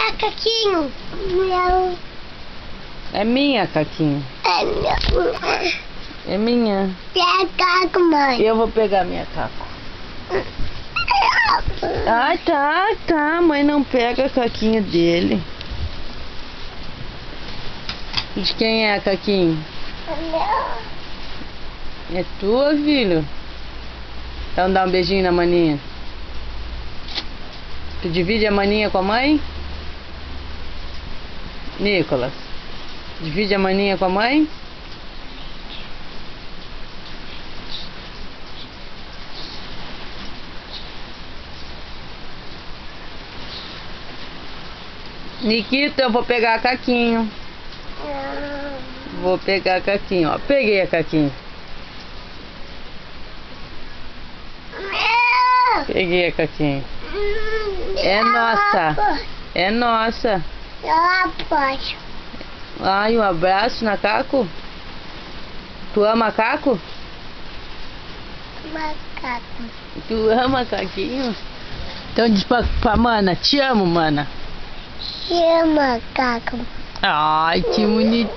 É, Caquinho. Meu. É minha, Caquinho. É meu. É minha. Pega, Caco, mãe. Eu vou pegar minha Caco. Ah, tá. Mãe não pega a Caquinho dele. De quem é a Caquinho? É tua, filho? Então dá um beijinho na maninha. Tu divide a maninha com a mãe? Nicolas, divide a maninha com a mãe? Nikita, eu vou pegar a Caquinho. Vou pegar a Caquinho, ó. Peguei a Caquinho. Peguei a Caquinho. É nossa. É nossa. Ai, um abraço na Caco. Tu ama a Caco? Macaco. Tu ama a Caquinho? Então diz pra Mana, te amo, Mana. Chama, Caco. Ai, que bonitinho.